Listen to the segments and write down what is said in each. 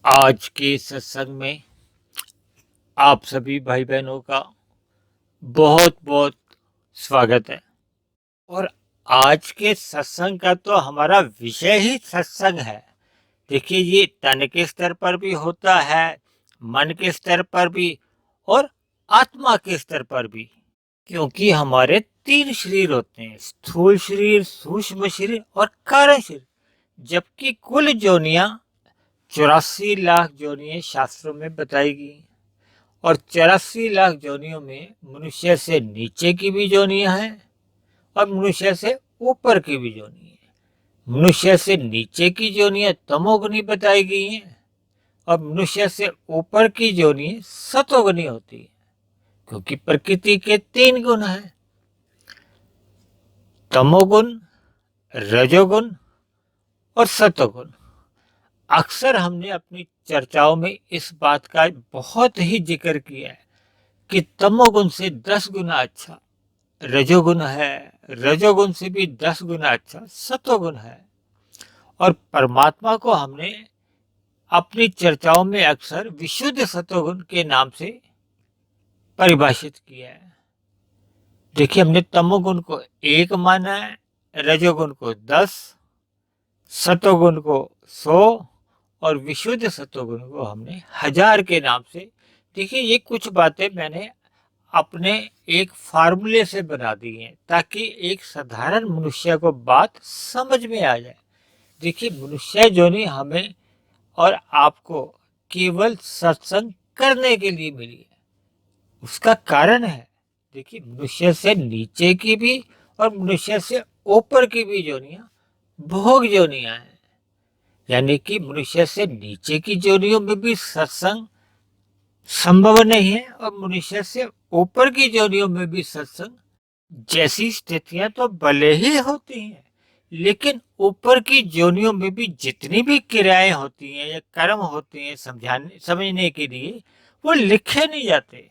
आज के सत्संग में आप सभी भाई बहनों का बहुत बहुत स्वागत है। और आज के सत्संग का तो हमारा विषय ही सत्संग है। देखिए, ये तन के स्तर पर भी होता है, मन के स्तर पर भी और आत्मा के स्तर पर भी। क्योंकि हमारे तीन शरीर होते हैं, स्थूल शरीर, सूक्ष्म शरीर और कारण शरीर। जबकि कुल जोनियां 84 लाख जोनियां शास्त्रों में बताई गई। और 84 लाख जोनियों में मनुष्य से नीचे की भी जोनियां हैं और मनुष्य से ऊपर की भी जोनियां हैं। मनुष्य से नीचे की जोनियां तमोगुनी बताई गई हैं और मनुष्य से ऊपर की जोनियां सतोगुनी होती है। क्योंकि प्रकृति के तीन गुण हैं, तमोगुण, रजोगुण और सतोगुण। अक्सर हमने अपनी चर्चाओं में इस बात का बहुत ही जिक्र किया है कि तमोगुण से 10 गुना अच्छा रजोगुण है, रजोगुण से भी 10 गुना अच्छा सतोगुण है। और परमात्मा को हमने अपनी चर्चाओं में अक्सर विशुद्ध सतोगुण के नाम से परिभाषित किया है। देखिए, हमने तमोगुण को 1 माना है, रजोगुण को 10, सतोगुण को 100 और विशुद्ध सतोगुण को हमने 1000 के नाम से। देखिए, ये कुछ बातें मैंने अपने एक फार्मूले से बना दी हैं ताकि एक साधारण मनुष्य को बात समझ में आ जाए। देखिए, मनुष्य जोनी हमें और आपको केवल सत्संग करने के लिए मिली है। उसका कारण है, देखिए, मनुष्य से नीचे की भी और मनुष्य से ऊपर की भी जोनियां भोग जोनियां हैं। यानी कि मनुष्य से नीचे की जोनियों में भी सत्संग संभव नहीं है और मनुष्य से ऊपर की जोनियों में भी सत्संग जैसी स्थितियां तो भले ही होती हैं, लेकिन ऊपर की जोनियों में भी जितनी भी क्रियाएं होती हैं या कर्म होते हैं समझने के लिए, वो लिखे नहीं जाते।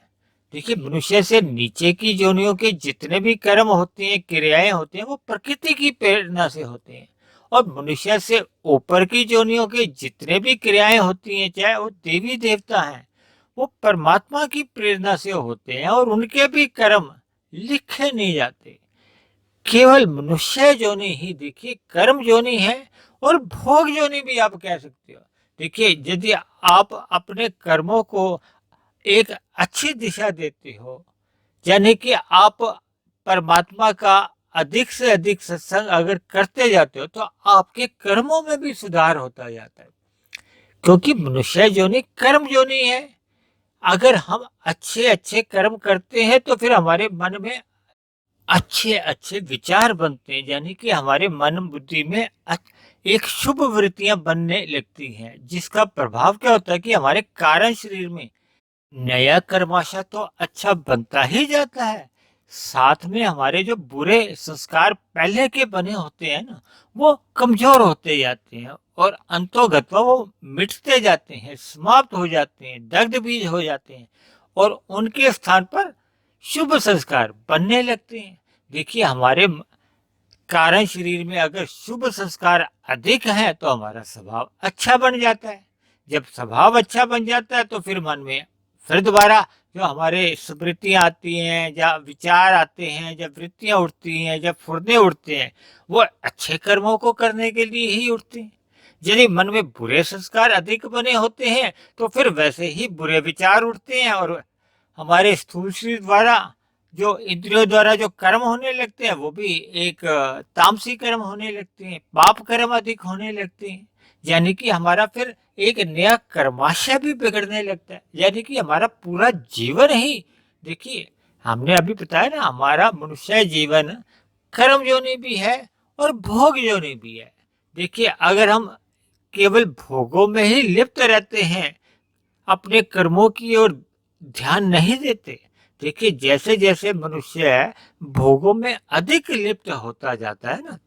देखिए, मनुष्य से नीचे की जोनियों के जितने भी कर्म होते हैं, क्रियाएं होती हैं, वो प्रकृति की प्रेरणा से होते हैं। और मनुष्य से ऊपर की जोनियों के जितने भी क्रियाएं होती हैं, चाहे वो देवी देवता हैं, वो परमात्मा की प्रेरणा से होते हैं और उनके भी कर्म लिखे नहीं जाते। केवल मनुष्य जोनि ही, देखिए, कर्म जोनि है और भोग जोनि भी आप कह सकते हो। देखिए, यदि आप अपने कर्मों को एक अच्छी दिशा देते हो, यानी कि आप परमात्मा का अधिक से अधिक सत्संग अगर करते जाते हो, तो आपके कर्मों में भी सुधार होता जाता है। क्योंकि मनुष्य जोनि कर्म जोनि है। अगर हम अच्छे अच्छे कर्म करते हैं तो फिर हमारे मन में अच्छे अच्छे विचार बनते हैं, यानी कि हमारे मन बुद्धि में एक शुभ वृत्तियां बनने लगती हैं, जिसका प्रभाव क्या होता है कि हमारे कारण शरीर में नया कर्माशय तो अच्छा बनता ही जाता है। साथ में हमारे जो बुरे संस्कार पहले के बने होते हैं ना, वो कमजोर होते जाते हैं और अंतोगत्वा वो मिटते जाते हैं, समाप्त हो जाते हैं, दग्ध बीज हो जाते हैं और उनके स्थान पर शुभ संस्कार बनने लगते हैं। देखिए, हमारे कारण शरीर में अगर शुभ संस्कार अधिक है तो हमारा स्वभाव अच्छा बन जाता है। जब स्वभाव अच्छा बन जाता है तो फिर मन में फिर दोबारा जो हमारे स्मृतियां आती हैं, जब विचार आते हैं, जब वृत्तियां उठती हैं, जब फुर्ने उठते हैं, वो अच्छे कर्मों को करने के लिए ही उठते हैं। यदि मन में बुरे संस्कार अधिक बने होते हैं तो फिर वैसे ही बुरे विचार उठते हैं और हमारे स्थूल शरीर द्वारा जो इंद्रियों द्वारा जो कर्म होने लगते हैं, वो भी एक तामसी कर्म होने लगते हैं, पाप कर्म अधिक होने लगते हैं। यानी कि हमारा फिर एक नया कर्माशय भी बिगड़ने लगता है। यानी कि हमारा पूरा जीवन ही, देखिए, हमने अभी बताया ना, हमारा मनुष्य जीवन कर्म योनि भी है और भोग योनि भी है। देखिए, अगर हम केवल भोगों में ही लिप्त रहते हैं, अपने कर्मों की ओर ध्यान नहीं देते, देखिए, जैसे जैसे मनुष्य भोगों में अधिक लिप्त होता जाता है ना,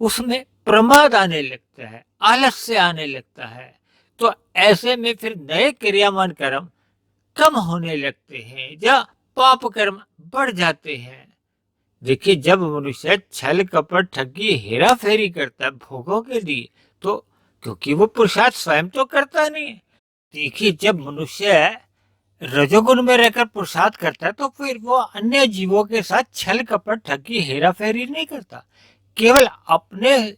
उसमें प्रमाद आने लगता है, आलस्य आने लगता है। तो ऐसे में फिर नए क्रियामान कर्म कम होने लगते हैं या पाप कर्म बढ़ जाते हैं। देखिए, जब मनुष्य छल कपट ठगी हेरा फेरी करता है भोगों के लिए, तो क्योंकि वो पुरुषार्थ स्वयं तो करता नहीं है, देखिए, जब मनुष्य रजोगुण में रहकर पुरुषार्थ करता है तो फिर वो अन्य जीवों के साथ छल कपट ठगी हेरा फेरी नहीं करता, केवल अपने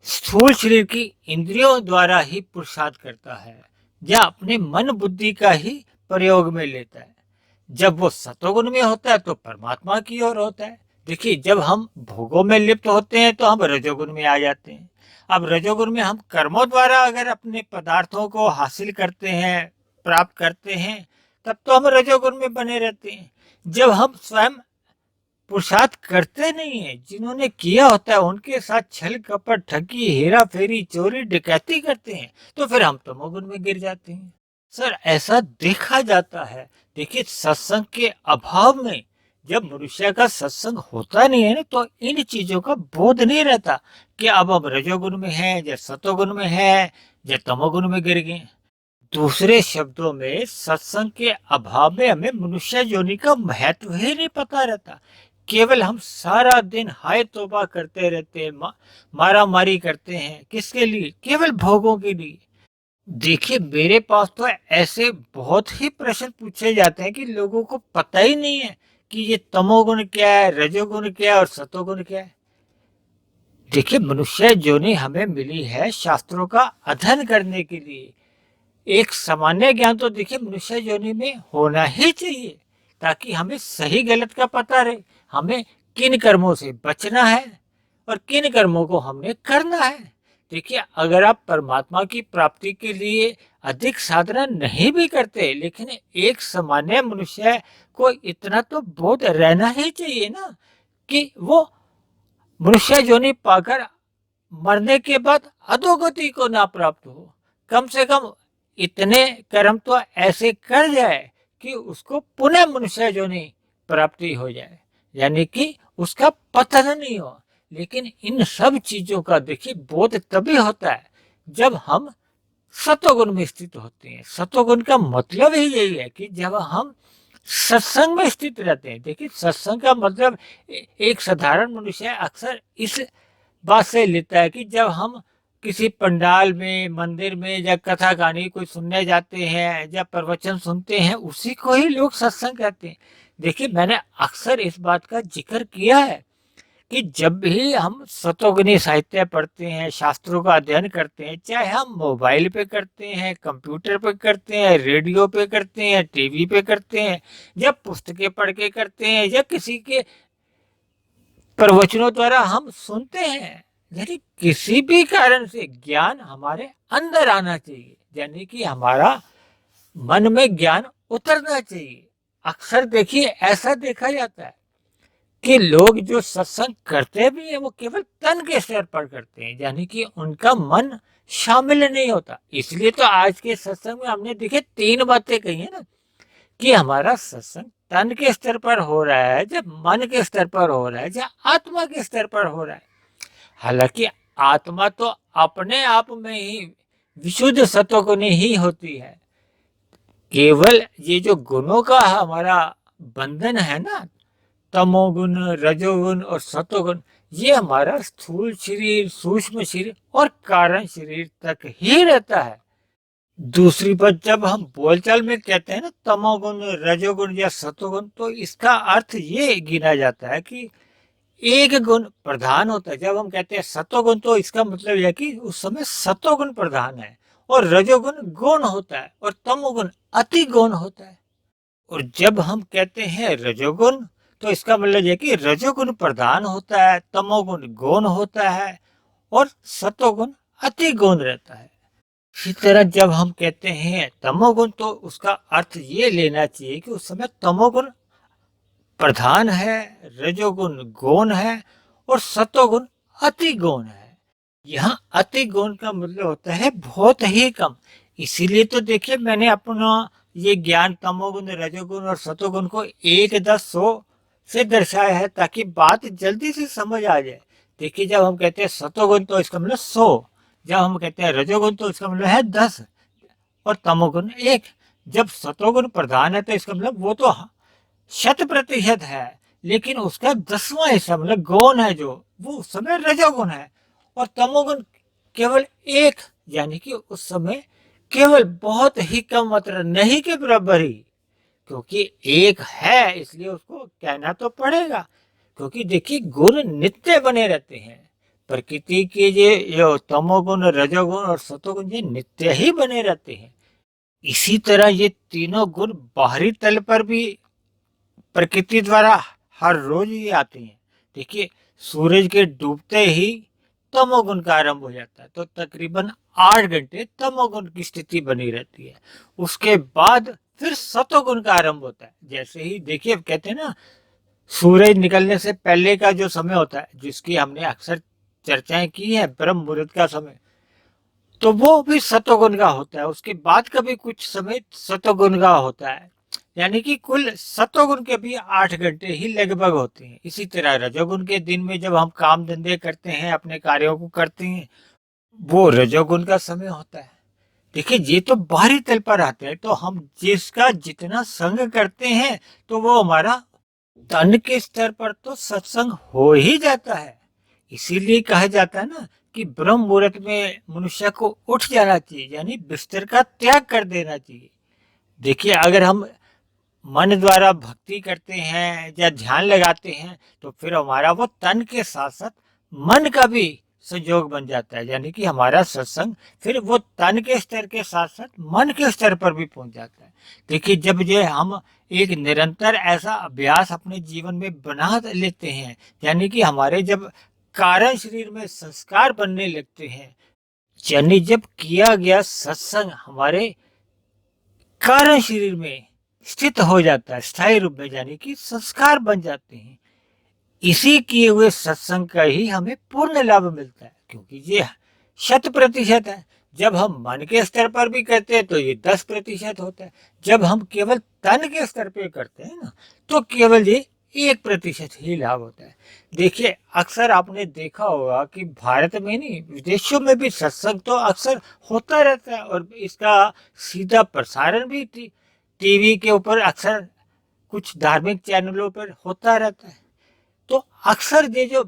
स्थूल शरीर की इंद्रियों द्वारा ही पुरुषार्थ करता है या अपने मन बुद्धि का ही प्रयोग में लेता है। जब वो सतोगुण में होता है तो परमात्मा की ओर होता है। देखिए, जब हम भोगों में लिप्त होते हैं तो हम रजोगुण में आ जाते हैं। अब रजोगुण में हम कर्मों द्वारा अगर अपने पदार्थों को हासिल करते हैं, प्राप्त करते हैं, तब तो हम रजोगुण में बने रहते हैं। जब हम स्वयं पुरुषार्थ करते नहीं है, जिन्होंने किया होता है उनके साथ छल कपट ठगी हेरा फेरी चोरी डकैती करते हैं, तो फिर हम तमोगुण में गिर जाते हैं। सर, ऐसा देखा जाता है। देखिए, सत्संग के अभाव में जब मनुष्य का सत्संग होता नहीं है ना, तो इन चीजों का बोध नहीं रहता कि अब हम रजोगुण में हैं या सतोगुण में हैं या तमोगुण में गिर गए। दूसरे शब्दों में, सत्संग के अभाव में हमें मनुष्य योनि का महत्व ही नहीं पता रहता। केवल हम सारा दिन हाय तौबा करते रहते हैं, मारा मारी करते हैं। किसके लिए? केवल भोगों के लिए। देखिए, मेरे पास तो ऐसे बहुत ही प्रश्न पूछे जाते हैं कि लोगों को पता ही नहीं है कि ये तमोगुण क्या है, रजोगुण क्या है और सतोगुण क्या है। देखिए, मनुष्य योनि हमें मिली है शास्त्रों का अध्ययन करने के लिए। एक सामान्य ज्ञान तो देखिए मनुष्य योनि में होना ही चाहिए, ताकि हमें सही गलत का पता रहे, हमें किन कर्मों से बचना है और किन कर्मों को हमने करना है। देखिए, अगर आप परमात्मा की प्राप्ति के लिए अधिक साधना नहीं भी करते, लेकिन एक सामान्य मनुष्य को इतना तो बोध रहना ही चाहिए ना कि वो मनुष्य योनि पाकर मरने के बाद अधोगति को ना प्राप्त हो। कम से कम इतने कर्म तो ऐसे कर जाए कि उसको पुनः मनुष्य योनि प्राप्ति हो जाए, यानी कि उसका पतन नहीं हो। लेकिन इन सब चीजों का देखिए बोध तभी होता है जब हम सतोगुण में स्थित होते हैं। सतोगुण का मतलब ही यही है कि जब हम सत्संग में स्थित रहते हैं। देखिए, सत्संग का मतलब एक साधारण मनुष्य अक्सर इस बात से लेता है कि जब हम किसी पंडाल में, मंदिर में या कथा कहानी कोई सुनने जाते हैं या प्रवचन सुनते हैं, उसी को ही लोग सत्संग कहते हैं। देखिए, मैंने अक्सर इस बात का जिक्र किया है कि जब भी हम सतोगुणी साहित्य पढ़ते हैं, शास्त्रों का अध्ययन करते हैं, चाहे हम मोबाइल पे करते हैं, कंप्यूटर पे करते हैं, रेडियो पे करते हैं, टीवी पे करते हैं, या पुस्तकें पढ़ के करते हैं, या किसी के प्रवचनों द्वारा हम सुनते हैं, यानी किसी भी कारण से ज्ञान हमारे अंदर आना चाहिए, यानी कि हमारा मन में ज्ञान उतरना चाहिए। अक्सर देखिए ऐसा देखा जाता है कि लोग जो सत्संग करते भी हैं वो केवल तन के स्तर पर करते हैं, यानी कि उनका मन शामिल नहीं होता। इसलिए तो आज के सत्संग में हमने देखे 3 बातें कही है ना, कि हमारा सत्संग तन के स्तर पर हो रहा है, जब मन के स्तर पर हो रहा है, जब आत्मा के स्तर पर हो रहा है। हालांकि आत्मा तो अपने आप में ही विशुद्ध सत्वगुण ही होती है। केवल ये जो गुणों का हमारा बंधन है ना, तमोगुण, रजोगुण और सतोगुण, ये हमारा स्थूल शरीर, सूक्ष्म शरीर और कारण शरीर तक ही रहता है। दूसरी बात, जब हम बोलचाल में कहते हैं ना तमोगुण, रजोगुण या सतोगुण, तो इसका अर्थ ये गिना जाता है कि एक गुण प्रधान होता है। जब हम कहते हैं सतोगुण, तो इसका मतलब यह कि उस समय सतोगुण प्रधान है और रजोगुण गौण होता है और तमोगुण अति गौण होता है। और जब हम कहते हैं रजोगुण, तो इसका मतलब यह कि रजोगुण प्रधान होता है, तमोगुण गौण होता है और सतोगुण अति गौण रहता है। इसी तरह जब हम कहते हैं तमोगुण, तो उसका अर्थ ये लेना चाहिए कि उस समय तमोगुण प्रधान है, रजोगुण गौण है और सतोगुण अति गौण है। यहाँ अति गौण का मतलब होता है बहुत ही कम। इसीलिए तो देखिए मैंने अपना ये ज्ञान तमोगुण, रजोगुण और सतोगुण को 1, 10, 100 से दर्शाया है, ताकि बात जल्दी से समझ आ जाए। देखिए, जब हम कहते हैं सतोगुण तो इसका मतलब 100, जब हम कहते हैं रजोगुण तो इसका मतलब है 10 और तमोगुण 1। जब सतोगुण प्रधान है तो इसका मतलब वो तो 100% है, लेकिन उसका 10वां हिस्सा मतलब गौण है जो, वो उस समय रजोगुण है। और तमोगुण केवल 1, यानी कि उस समय केवल बहुत ही कम मात्रा, नहीं के बराबर ही, क्योंकि एक है इसलिए उसको कहना तो पड़ेगा। क्योंकि देखिए गुण नित्य बने रहते हैं, प्रकृति के ये तमोगुण, रजोगुण और सतोगुण ये नित्य ही बने रहते हैं। इसी तरह ये तीनों गुण बाहरी तल पर भी प्रकृति द्वारा हर रोज ही आते हैं। देखिए सूरज के डूबते ही तमोगुण का आरंभ हो जाता है, तो तकरीबन 8 घंटे तमोगुण की स्थिति बनी रहती है। उसके बाद फिर सतोगुण का आरंभ होता है। जैसे ही देखिए कहते हैं ना, सूरज निकलने से पहले का जो समय होता है, जिसकी हमने अक्सर चर्चाएं की है, ब्रह्म मुहूर्त का समय, तो वो भी सतोगुण का होता है। उसके बाद का भी कुछ समय सतोगुण का होता है, यानी कि कुल सतोगुण के भी 8 घंटे ही लगभग होते हैं। इसी तरह रजोगुण के दिन में जब हम काम धंधे करते हैं, अपने कार्यों को करते हैं, वो रजोगुण का समय होता है। देखिए ये तो बाहरी तल पर आते हैं, तो हम जिसका जितना संग करते हैं तो वो हमारा तन के स्तर पर तो सत्संग हो ही जाता है। इसीलिए कहा जाता है ना कि ब्रह्म मुहूर्त में मनुष्य को उठ जाना चाहिए, यानी बिस्तर का त्याग कर देना चाहिए। देखिए अगर हम मन द्वारा भक्ति करते हैं या ध्यान लगाते हैं, तो फिर हमारा वो तन के साथ साथ मन का भी संयोग बन जाता है, यानी कि हमारा सत्संग फिर वो तन के स्तर के साथ साथ मन के स्तर पर भी पहुंच जाता है। देखिए जब ये हम एक निरंतर ऐसा अभ्यास अपने जीवन में बना लेते हैं, यानी कि हमारे जब कारण शरीर में संस्कार बनने लगते हैं, यानी जब किया गया सत्संग हमारे कारण शरीर में स्थित हो जाता है स्थायी रूप में, यानी कि संस्कार बन जाते हैं। इसी किए हुए सत्संग का ही हमें पूर्ण लाभ मिलता है, क्योंकि ये 100% है। जब हम मन के स्तर पर भी करते हैं तो ये 10% होता है। जब हम केवल तन के स्तर पर करते हैं ना, तो केवल ये 1% ही लाभ होता है। देखिए अक्सर आपने देखा होगा कि भारत में नहीं, विदेशों में भी सत्संग तो अक्सर होता रहता है, और इसका सीधा प्रसारण भी टीवी के ऊपर अक्सर कुछ धार्मिक चैनलों पर होता रहता है। तो अक्सर ये जो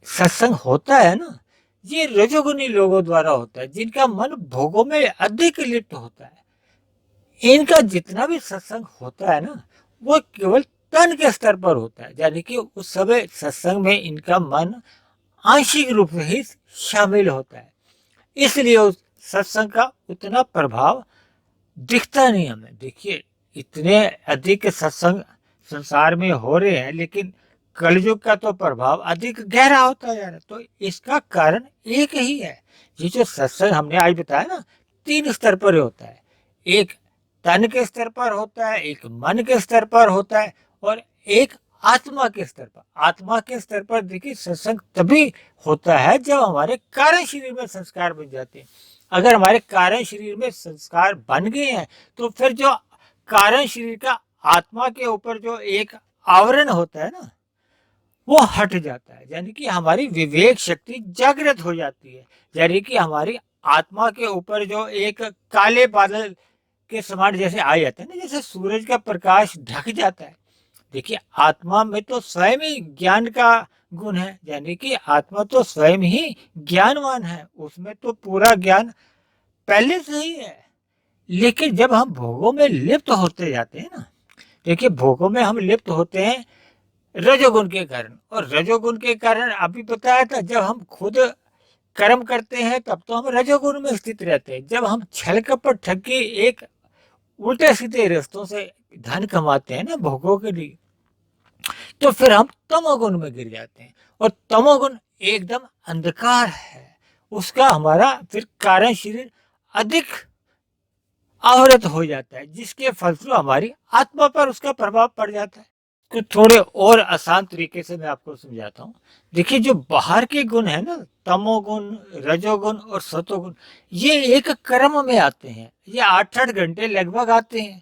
सत्संग होता है ना, ये रजोगुनी लोगों द्वारा होता है, जिनका मन भोगों में अधिक लिप्त होता है। इनका जितना भी सत्संग होता है ना, वो केवल तन के स्तर पर होता है, यानी कि उस समय सत्संग में इनका मन आंशिक रूप से ही शामिल होता है। इसलिए उस सत्संग का उतना प्रभाव दिखता नहीं हमें। देखिए इतने अधिक सत्संग संसार में हो रहे हैं, लेकिन कलयुग का तो प्रभाव अधिक गहरा होता जा रहा है। तो इसका कारण एक ही है, ये जो सत्संग हमने आज बताया ना, 3 स्तर पर होता है। एक तन के स्तर पर होता है, एक मन के स्तर पर होता है, और एक आत्मा के स्तर पर। आत्मा के स्तर पर देखिए सत्संग तभी होता है जब हमारे कारण शरीर में संस्कार बन जाते हैं। अगर हमारे कारण शरीर में संस्कार बन गए हैं, तो फिर जो कारण शरीर का आत्मा के ऊपर जो एक आवरण होता है ना, वो हट जाता है, यानी कि हमारी विवेक शक्ति जागृत हो जाती है। यानी कि हमारी आत्मा के ऊपर जो एक काले बादल के समान जैसे आ जाता है ना, जैसे सूरज का प्रकाश ढक जाता है। देखिए आत्मा में तो स्वयं ही ज्ञान का गुण है, यानी कि आत्मा तो स्वयं ही ज्ञानवान है, उसमें तो पूरा ज्ञान पहले से ही है। लेकिन जब हम भोगों में लिप्त होते जाते हैं ना, देखिए भोगों में हम लिप्त होते हैं रजोगुण के कारण। और रजोगुण के कारण अभी बताया था, जब हम खुद कर्म करते हैं तब तो हम रजोगुण में स्थित रहते हैं। जब हम छल कपट ठगी एक उल्टे सीधे रास्तों से धन कमाते हैं ना भोगों के लिए, तो फिर हम तमोगुण में गिर जाते हैं। और तमोगुण एकदम अंधकार है, उसका हमारा फिर कारण शरीर अधिक आवृत हो जाता है, जिसके फलस्वरूप हमारी आत्मा पर उसका प्रभाव पड़ जाता है। तो थोड़े और आसान तरीके से मैं आपको समझाता हूँ। देखिए जो बाहर के गुण है ना, तमोगुण, रजोगुण और सतोगुण, ये एक क्रम में आते हैं। ये 8-8 घंटे लगभग आते हैं,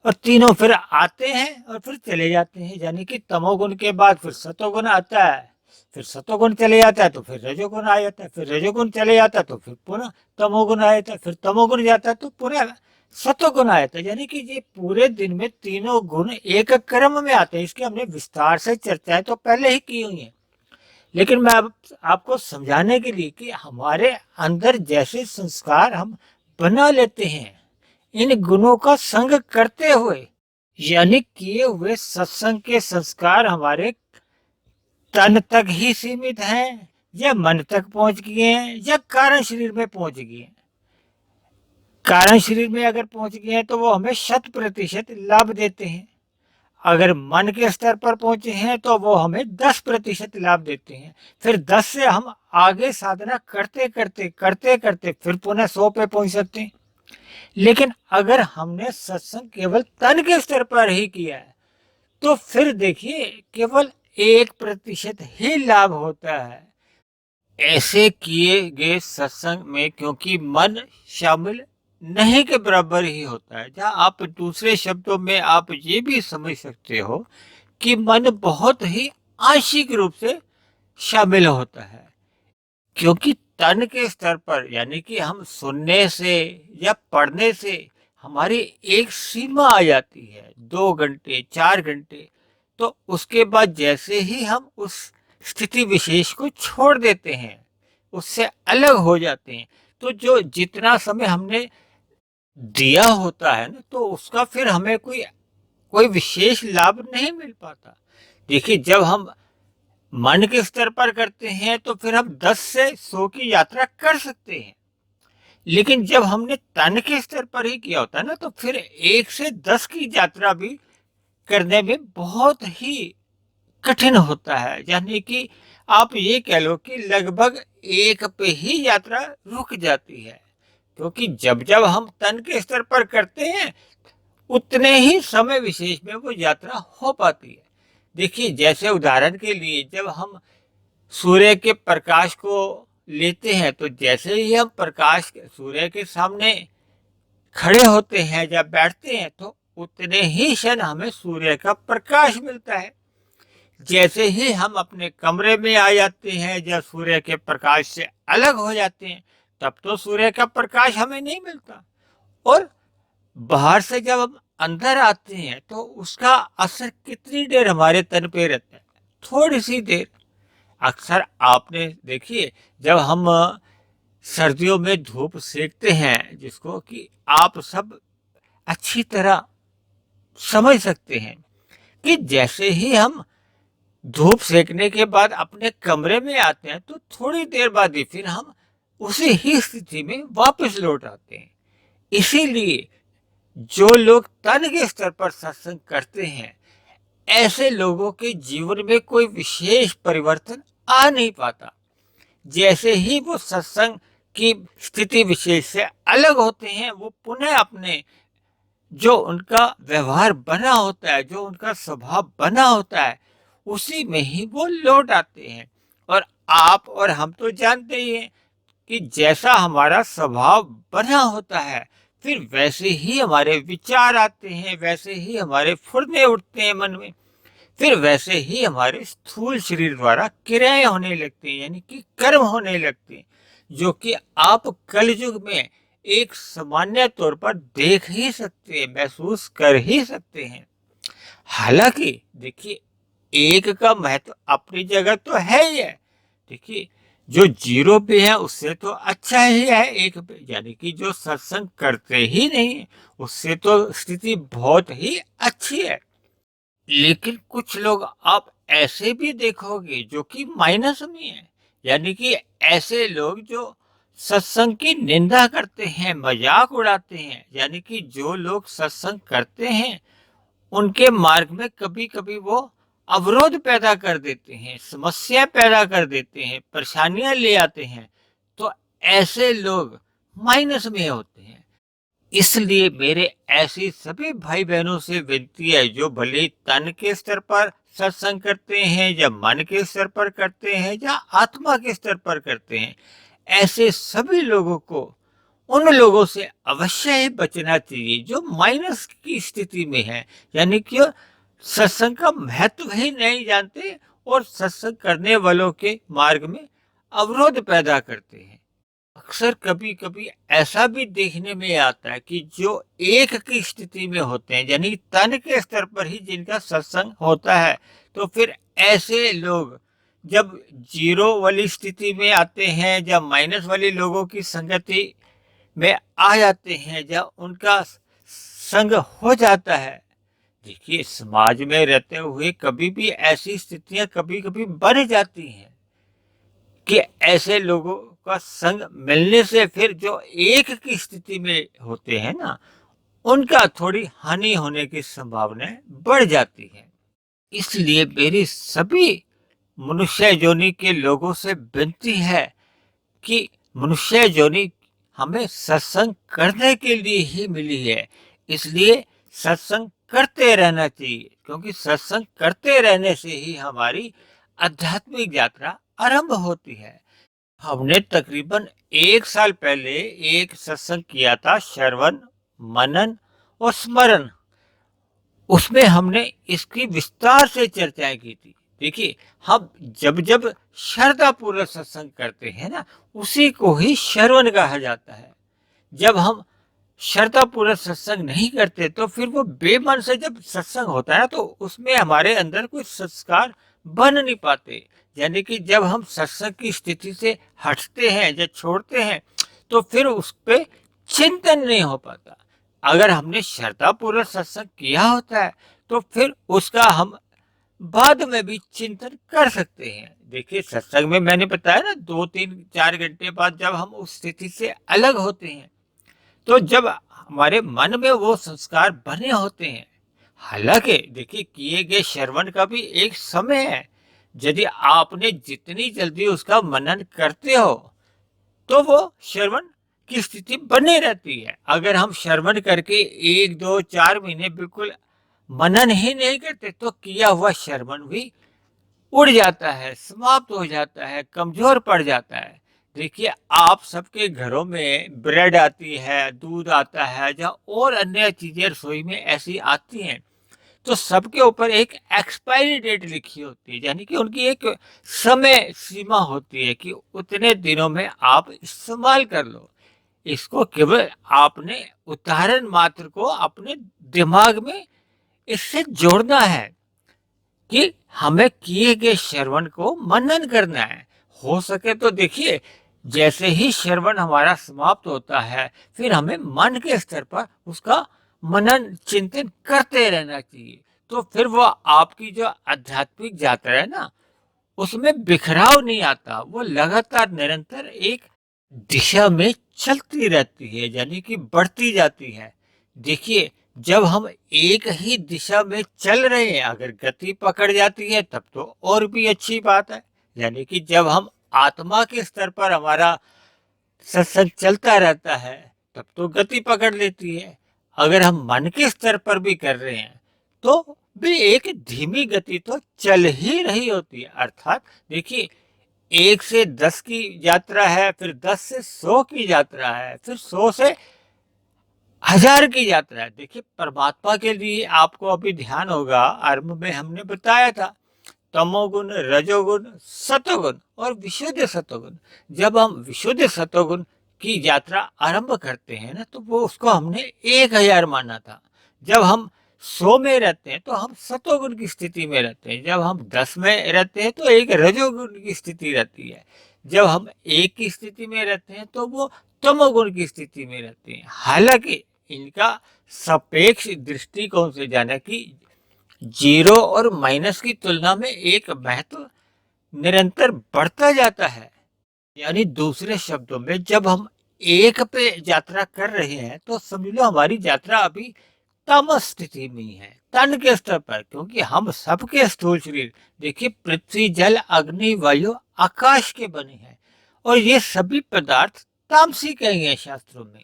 और तीनों फिर आते हैं और फिर चले जाते हैं। यानी कि तमोगुण के बाद फिर सतोगुण आता है, फिर सतोगुण चले जाता है तो फिर रजोगुण आ जाता है, फिर रजोगुण चले जाता है तो फिर पुनः तमोगुण आ जाता है, फिर तमोगुण जाता है तो पुनः सतोगुण आ जाता है। यानी कि ये पूरे दिन में तीनों गुण एक क्रम में आते हैं। इसकी हमने विस्तार से चर्चाएं तो पहले ही की हुई है, लेकिन मैं अब आपको समझाने के लिए कि हमारे अंदर जैसे संस्कार हम बना लेते हैं इन गुणों का संग करते हुए। यानी किए हुए सत्संग के संस्कार हमारे तन तक ही सीमित हैं, या मन तक पहुंच गए हैं, या कारण शरीर में पहुंच गए हैं। कारण शरीर में अगर पहुंच गए हैं तो वो हमें 100% लाभ देते हैं। अगर मन के स्तर पर पहुंचे हैं तो वो हमें 10% लाभ देते हैं। फिर 10 से हम आगे साधना करते करते करते करते फिर पुनः 100 पे पहुंच सकते हैं। लेकिन अगर हमने सत्संग केवल तन के स्तर पर ही किया है तो फिर देखिए केवल 1% ही लाभ होता है। ऐसे किए गए सत्संग में क्योंकि मन शामिल नहीं के बराबर ही होता है, जहाँ आप दूसरे शब्दों में आप ये भी समझ सकते हो कि मन बहुत ही आंशिक रूप से शामिल होता है। क्योंकि तन के स्तर पर यानी कि हम सुनने से या पढ़ने से हमारी एक सीमा आ जाती है, 2 घंटे 4 घंटे, तो उसके बाद जैसे ही हम उस स्थिति विशेष को छोड़ देते हैं, उससे अलग हो जाते हैं, तो जो जितना समय हमने दिया होता है ना, तो उसका फिर हमें कोई कोई विशेष लाभ नहीं मिल पाता। देखिए जब हम मन के स्तर पर करते हैं तो फिर हम 10 से 100 की यात्रा कर सकते हैं। लेकिन जब हमने तन के स्तर पर ही किया होता है ना, तो फिर 1 से 10 की यात्रा भी करने में बहुत ही कठिन होता है। यानी कि आप ये कह लो कि लगभग 1 पे ही यात्रा रुक जाती है। क्योंकि जब जब हम तन के स्तर पर करते हैं उतने ही समय विशेष में वो यात्रा हो पाती है। देखिए जैसे उदाहरण के लिए जब हम सूर्य के प्रकाश को लेते हैं तो जैसे ही हम प्रकाश सूर्य के सामने खड़े होते हैं या बैठते हैं तो उतने ही क्षण हमें सूर्य का प्रकाश मिलता है। जैसे ही हम अपने कमरे में आ जाते हैं या सूर्य के प्रकाश से अलग हो जाते हैं तब तो सूर्य का प्रकाश हमें नहीं मिलता। और बाहर से जब हम अंदर आते हैं तो उसका असर कितनी देर हमारे तन पे रहता है? थोड़ी सी देर। अक्सर आपने देखिए जब हम सर्दियों में धूप सेकते हैं, जिसको कि आप सब अच्छी तरह समझ सकते हैं, कि जैसे ही हम धूप सेकने के बाद अपने कमरे में आते हैं तो थोड़ी देर बाद ही फिर हम उसी ही स्थिति में वापस लौट आते हैं। इसीलिए जो लोग तन के स्तर पर सत्संग करते हैं ऐसे लोगों के जीवन में कोई विशेष परिवर्तन आ नहीं पाता। जैसे ही वो सत्संग की स्थिति विशेष से अलग होते हैं वो पुनः अपने जो उनका व्यवहार बना होता है, जो उनका स्वभाव बना होता है, उसी में ही वो लौट आते हैं। और आप और हम तो जानते ही हैं कि जैसा हमारा स्वभाव बना होता है फिर वैसे ही हमारे विचार आते हैं, वैसे ही हमारे फुरने उठते हैं मन में, फिर वैसे ही हमारे स्थूल शरीर द्वारा क्रियाएं होने लगती हैं, यानी कि कर्म होने लगते हैं, जो कि आप कलयुग में एक सामान्य तौर पर देख ही सकते हैं, महसूस कर ही सकते हैं। हालांकि देखिए एक का महत्व अपनी जगह तो है ही है। देखिए जो 0 पे है उससे तो अच्छा ही है 1 पे, यानी कि जो सत्संग करते ही नहीं उससे तो स्थिति बहुत ही अच्छी है। लेकिन कुछ लोग आप ऐसे भी देखोगे जो कि माइनस में है, यानी कि ऐसे लोग जो सत्संग की निंदा करते हैं, मजाक उड़ाते हैं। यानी कि जो लोग सत्संग करते हैं उनके मार्ग में कभी कभी वो अवरोध पैदा कर देते हैं, समस्या पैदा कर देते हैं, परेशानियां ले आते हैं, तो ऐसे लोग माइनस में होते हैं। इसलिए मेरे ऐसी सभी भाई बहनों से विनती है जो भले तन के स्तर पर सत्संग करते हैं या मन के स्तर पर करते हैं या आत्मा के स्तर पर करते हैं, ऐसे सभी लोगों को उन लोगों से अवश्य ही बचना चाहिए जो माइनस की स्थिति में है, यानी कि सत्संग का महत्व ही नहीं जानते और सत्संग करने वालों के मार्ग में अवरोध पैदा करते हैं। अक्सर कभी कभी ऐसा भी देखने में आता है कि जो 1 की स्थिति में होते हैं, यानी तन के स्तर पर ही जिनका सत्संग होता है, तो फिर ऐसे लोग जब 0 वाली स्थिति में आते हैं, जब माइनस वाले लोगों की संगति में आ जाते हैं, जब उनका संग हो जाता है। देखिए, समाज में रहते हुए कभी भी ऐसी स्थितियां कभी कभी बन जाती हैं कि ऐसे लोगों का संग मिलने से फिर जो एक की स्थिति में होते हैं ना, उनका थोड़ी हानि होने की संभावनाएं बढ़ जाती है। इसलिए मेरी सभी मनुष्य योनि के लोगों से विनती है कि मनुष्य योनि हमें सत्संग करने के लिए ही मिली है, इसलिए सत्संग करते रहना चाहिए, क्योंकि सत्संग करते रहने से ही हमारी आध्यात्मिक यात्रा आरंभ होती है। हमने तकरीबन 1 साल पहले एक सत्संग किया था, श्रवण, मनन और स्मरण। उसमें हमने इसकी विस्तार से चर्चाएं की थी। देखिए, हम जब जब श्रद्धा पूर्वक सत्संग करते हैं ना, उसी को ही श्रवण कहा जाता है। जब हम श्रद्धा पूर्वक सत्संग नहीं करते तो फिर वो बेमन से जब सत्संग होता है तो उसमें हमारे अंदर कोई संस्कार बन नहीं पाते। यानी कि जब हम सत्संग की स्थिति से हटते हैं या छोड़ते हैं तो फिर उस पर चिंतन नहीं हो पाता। अगर हमने श्रद्धा पूर्वक सत्संग किया होता है तो फिर उसका हम बाद में भी चिंतन कर सकते हैं। देखिए, सत्संग में मैंने बताया ना, 2 3 4 घंटे बाद जब हम उस स्थिति से अलग होते हैं तो जब हमारे मन में वो संस्कार बने होते हैं, हालांकि देखिए किए गए श्रवण का भी एक समय है। यदि आपने जितनी जल्दी उसका मनन करते हो तो वो श्रवण की स्थिति बनी रहती है। अगर हम श्रवण करके 1 2 4 महीने बिल्कुल मनन ही नहीं करते तो किया हुआ श्रवण भी उड़ जाता है, समाप्त हो जाता है, कमजोर पड़ जाता है। देखिए, आप सबके घरों में ब्रेड आती है, दूध आता है, जहाँ और अन्य चीजें रसोई में ऐसी आती हैं तो सबके ऊपर एक एक्सपायरी डेट लिखी होती है, यानी कि उनकी एक समय सीमा होती है कि उतने दिनों में आप इस्तेमाल कर लो। इसको केवल आपने उदाहरण मात्र को अपने दिमाग में इससे जोड़ना है कि हमें किए गए श्रवण को मनन करना है। हो सके तो देखिए, जैसे ही श्रवण हमारा समाप्त होता है फिर हमें मन के स्तर पर उसका मनन चिंतन करते रहना चाहिए। तो फिर वो आपकी जो आध्यात्मिक यात्रा है ना, उसमें बिखराव नहीं आता, वो लगातार निरंतर एक दिशा में चलती रहती है, यानी कि बढ़ती जाती है। देखिए, जब हम एक ही दिशा में चल रहे हैं, अगर गति पकड़ जाती है तब तो और भी अच्छी बात है। यानी कि जब हम आत्मा के स्तर पर हमारा सत्संग चलता रहता है तब तो गति पकड़ लेती है। अगर हम मन के स्तर पर भी कर रहे हैं तो भी एक धीमी गति तो चल ही रही होती है। अर्थात देखिए, 1 से 10 की यात्रा है, फिर 10 से 100 की यात्रा है, फिर 100 से 1000 की यात्रा है। देखिए, परमात्मा के लिए आपको अभी ध्यान होगा, आरंभ में हमने बताया था तमोगुण, रजोगुण, सतोगुण और विशुद्ध सतोगुण। जब हम विशुद्ध सतोगुण की यात्रा आरंभ करते हैं ना तो वो उसको हमने 1000 माना था। जब हम 100 में रहते हैं तो हम सतोगुण की स्थिति में रहते हैं। जब हम 10 में रहते हैं तो एक रजोगुण की स्थिति रहती है। जब हम 1 की स्थिति में रहते हैं तो वो तमोगुण की स्थिति में रहते हैं। हालांकि इनका सापेक्ष दृष्टिकोण से जाना कि जीरो और माइनस की तुलना में एक महत्व निरंतर बढ़ता जाता है। यानी दूसरे शब्दों में, जब हम एक पे यात्रा कर रहे हैं तो समझ लो हमारी यात्रा अभी तामस स्थिति में ही है, तन के स्तर पर, क्योंकि हम सबके स्थूल शरीर देखिए पृथ्वी, जल, अग्नि, वायु, आकाश के बने हैं और ये सभी पदार्थ तामसिक हैं शास्त्रों में।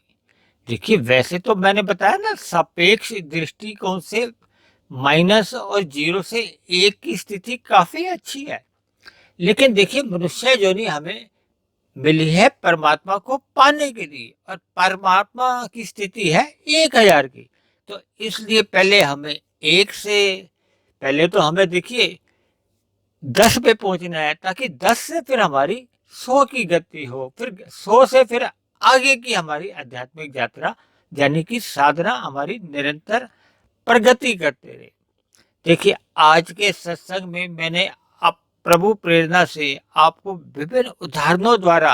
देखिए, वैसे तो मैंने बताया ना, सापेक्ष दृष्टिकोण से माइनस और जीरो से 1 की स्थिति काफी अच्छी है। लेकिन देखिए, मनुष्य योनि हमें मिली है परमात्मा को पाने के लिए और परमात्मा की स्थिति है 1000 की। तो इसलिए पहले हमें 1 से, पहले तो हमें देखिए 10 पे पहुंचना है, ताकि 10 से फिर हमारी 100 की गति हो, फिर 100 से फिर आगे की हमारी आध्यात्मिक यात्रा यानी कि साधना हमारी निरंतर प्रगति करते रहे। देखिए, आज के सत्संग में मैंने आप प्रभु प्रेरणा से आपको विभिन्न उदाहरणों द्वारा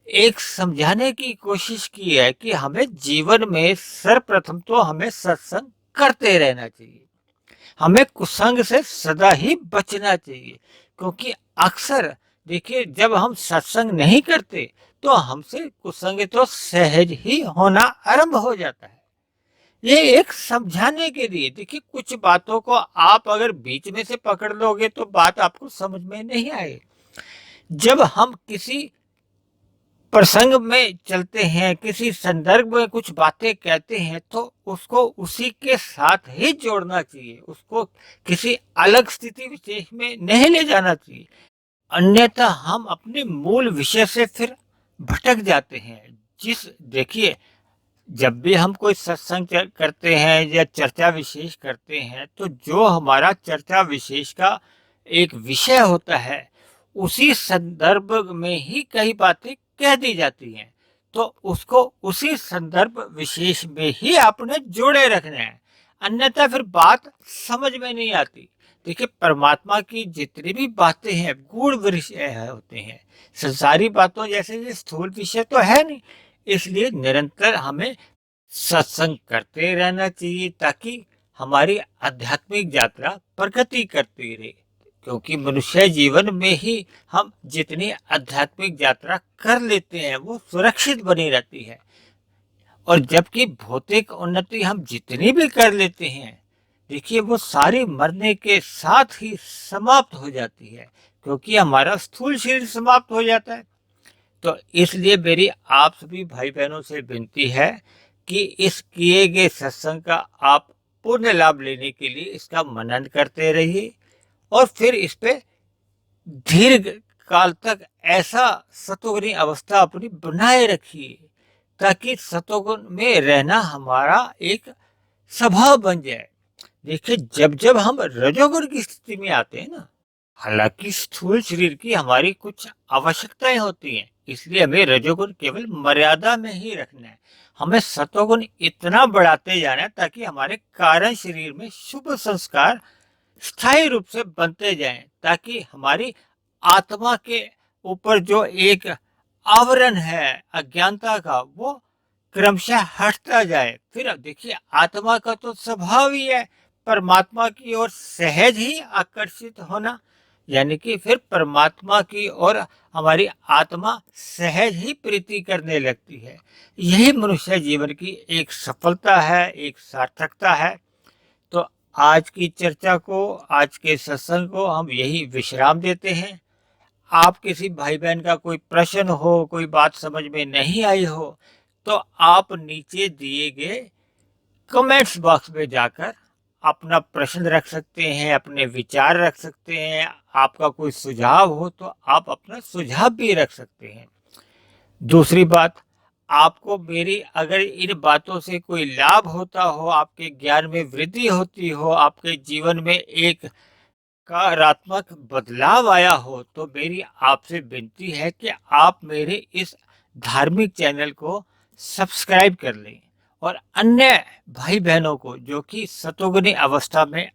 एक समझाने की कोशिश की है कि हमें जीवन में सर्वप्रथम तो हमें सत्संग करते रहना चाहिए। हमें कुसंग से सदा ही बचना चाहिए, क्योंकि अक्सर देखिए जब हम सत्संग नहीं करते तो हमसे कुसंग तो सहज ही होना आरंभ हो जाता है। ये एक समझाने के लिए, देखिए कुछ बातों को आप अगर बीच में से पकड़ लोगे तो बात आपको समझ में नहीं आएगी। जब हम किसी प्रसंग में चलते हैं, किसी संदर्भ में कुछ बातें कहते हैं, तो उसको उसी के साथ ही जोड़ना चाहिए, उसको किसी अलग स्थिति विशेष में नहीं ले जाना चाहिए। अन्यथा हम अपने मूल विषय से फिर भटक जाते हैं। देखिए जब भी हम कोई सत्संग करते हैं या चर्चा विशेष करते हैं, तो जो हमारा चर्चा विशेष का एक विषय होता है, उसी संदर्भ में ही कई बातें कह दी जाती हैं, तो उसको उसी संदर्भ विशेष में ही आपने जोड़े रखना है, अन्यथा फिर बात समझ में नहीं आती। देखिए परमात्मा की जितनी भी बातें हैं गूढ़ विषय होते हैं, संसारी बातों जैसे ये स्थूल विषय तो है नहीं। इसलिए निरंतर हमें सत्संग करते रहना चाहिए, ताकि हमारी आध्यात्मिक यात्रा प्रगति करती रहे, क्योंकि मनुष्य जीवन में ही हम जितनी आध्यात्मिक यात्रा कर लेते हैं वो सुरक्षित बनी रहती है। और जबकि भौतिक उन्नति हम जितनी भी कर लेते हैं, देखिए वो सारी मरने के साथ ही समाप्त हो जाती है, क्योंकि हमारा स्थूल शरीर समाप्त हो जाता है। तो इसलिए मेरी आप सभी भाई बहनों से विनती है कि इस किए गए सत्संग का आप पूर्ण लाभ लेने के लिए इसका मनन करते रहिए, और फिर इस पे दीर्घ काल तक ऐसा सतोगुणी अवस्था अपनी बनाए रखिए, ताकि सतोगुण में रहना हमारा एक स्वभाव बन जाए। देखिए जब जब हम रजोगुण की स्थिति में आते हैं ना, हालांकि स्थूल शरीर की हमारी कुछ आवश्यकताएं होती हैं, इसलिए हमें रजोगुण केवल मर्यादा में ही रखना है। हमें सतोगुण इतना बढ़ाते जाना है ताकि हमारे कारण शरीर में शुभ संस्कार स्थायी रूप से बनते जाएं, ताकि हमारी आत्मा के ऊपर जो एक आवरण है अज्ञानता का, वो क्रमशः हटता जाए। फिर अब देखिए आत्मा का तो स्वभाव ही है परमात्मा की ओर सहज ही आकर्षित होना, यानी कि फिर परमात्मा की ओर हमारी आत्मा सहज ही प्रीति करने लगती है। यही मनुष्य जीवन की एक सफलता है, एक सार्थकता है। तो आज की चर्चा को, आज के सत्संग को हम यही विश्राम देते हैं। आप किसी भाई बहन का कोई प्रश्न हो, कोई बात समझ में नहीं आई हो, तो आप नीचे दिए गए कमेंट्स बॉक्स में जाकर अपना प्रश्न रख सकते हैं, अपने विचार रख सकते हैं। आपका कोई सुझाव हो तो आप अपना सुझाव भी रख सकते हैं। दूसरी बात, आपको मेरी अगर इन बातों से कोई लाभ होता हो, आपके ज्ञान में वृद्धि होती हो, आपके जीवन में एक सकारात्मक बदलाव आया हो, तो मेरी आपसे विनती है कि आप मेरे इस धार्मिक चैनल को सब्सक्राइब कर लें, और अन्य भाई बहनों को जो कि सतोगुनी अवस्था में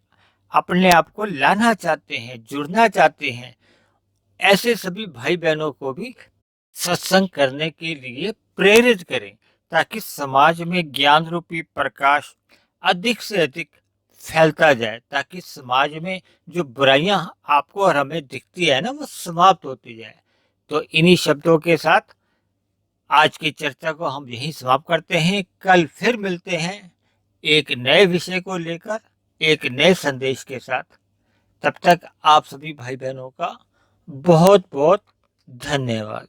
अपने आप को लाना चाहते हैं, जुड़ना चाहते हैं, ऐसे सभी भाई बहनों को भी सत्संग करने के लिए प्रेरित करें, ताकि समाज में ज्ञान रूपी प्रकाश अधिक से अधिक फैलता जाए, ताकि समाज में जो बुराइयां आपको और हमें दिखती है ना, वो समाप्त होती जाए। तो इन्हीं शब्दों के साथ आज की चर्चा को हम यहीं समाप्त करते हैं। कल फिर मिलते हैं एक नए विषय को लेकर, एक नए संदेश के साथ। तब तक आप सभी भाई बहनों का बहुत बहुत धन्यवाद।